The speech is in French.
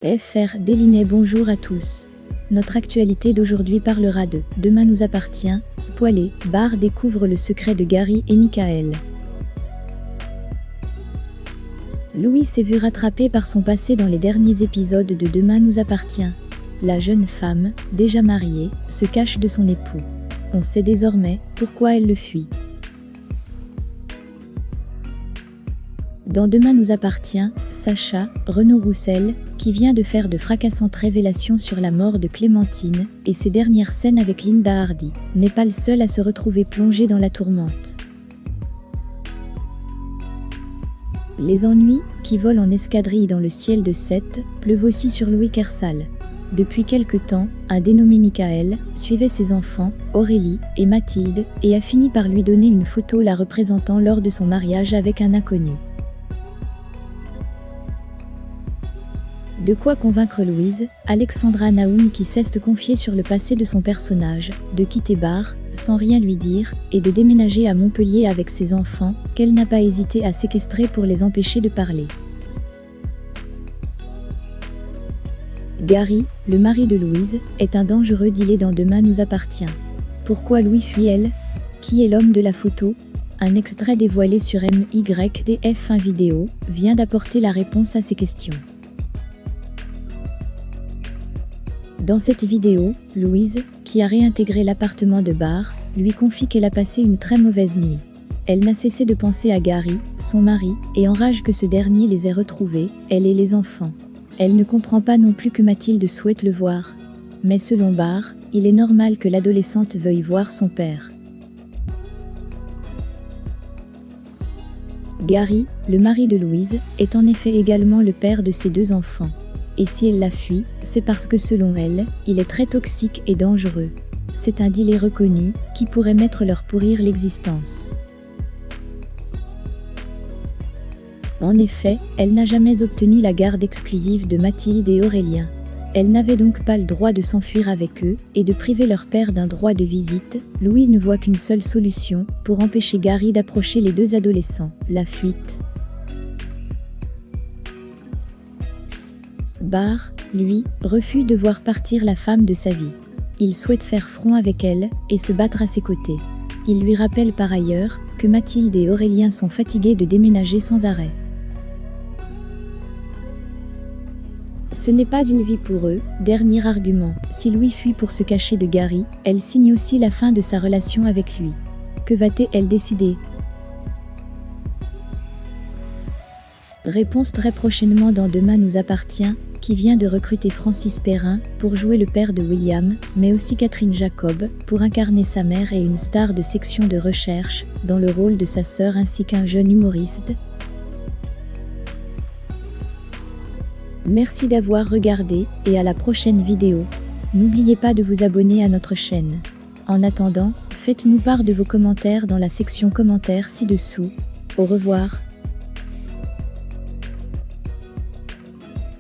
FR Délinet. Bonjour à tous. Notre actualité d'aujourd'hui parlera de « Demain nous appartient », spoilé, Barr découvre le secret de Gary et Michael. Louis s'est vu rattrapé par son passé dans les derniers épisodes de Demain nous appartient. La jeune femme, déjà mariée, se cache de son époux. On sait désormais pourquoi elle le fuit. Dans Demain nous appartient, Sacha, Renaud Roussel, qui vient de faire de fracassantes révélations sur la mort de Clémentine et ses dernières scènes avec Linda Hardy, n'est pas le seul à se retrouver plongé dans la tourmente. Les ennuis, qui volent en escadrille dans le ciel de Sète, pleuvent aussi sur Louis Kersal. Depuis quelque temps, un dénommé Michael suivait ses enfants, Aurélie et Mathilde, et a fini par lui donner une photo la représentant lors de son mariage avec un inconnu. De quoi convaincre Louise, Alexandra Naoum qui cesse de confier sur le passé de son personnage, de quitter Barr, sans rien lui dire, et de déménager à Montpellier avec ses enfants, qu'elle n'a pas hésité à séquestrer pour les empêcher de parler. Gary, le mari de Louise, est un dangereux dealer dans Demain nous appartient. Pourquoi Louis fuit elle? Qui est l'homme de la photo? Un extrait dévoilé sur MYDF1 Vidéo vient d'apporter la réponse à ces questions. Dans cette vidéo, Louise, qui a réintégré l'appartement de Barr, lui confie qu'elle a passé une très mauvaise nuit. Elle n'a cessé de penser à Gary, son mari, et enrage que ce dernier les ait retrouvés, elle et les enfants. Elle ne comprend pas non plus que Mathilde souhaite le voir. Mais selon Barr, il est normal que l'adolescente veuille voir son père. Gary, le mari de Louise, est en effet également le père de ses deux enfants. Et si elle la fuit, c'est parce que selon elle, il est très toxique et dangereux. C'est un dealer reconnu, qui pourrait mettre leur pourrir l'existence. En effet, elle n'a jamais obtenu la garde exclusive de Mathilde et Aurélien. Elle n'avait donc pas le droit de s'enfuir avec eux, et de priver leur père d'un droit de visite. Louis ne voit qu'une seule solution, pour empêcher Gary d'approcher les deux adolescents, la fuite. Barr, lui, refuse de voir partir la femme de sa vie. Il souhaite faire front avec elle, et se battre à ses côtés. Il lui rappelle par ailleurs, que Mathilde et Aurélien sont fatigués de déménager sans arrêt. Ce n'est pas une vie pour eux. Dernier argument, si Louis fuit pour se cacher de Gary, elle signe aussi la fin de sa relation avec lui. Que va-t-elle décider? Réponse très prochainement dans Demain nous appartient, qui vient de recruter Francis Perrin pour jouer le père de William, mais aussi Catherine Jacob pour incarner sa mère et une star de section de recherche dans le rôle de sa sœur ainsi qu'un jeune humoriste. Merci d'avoir regardé et à la prochaine vidéo. N'oubliez pas de vous abonner à notre chaîne. En attendant, faites-nous part de vos commentaires dans la section commentaires ci-dessous. Au revoir.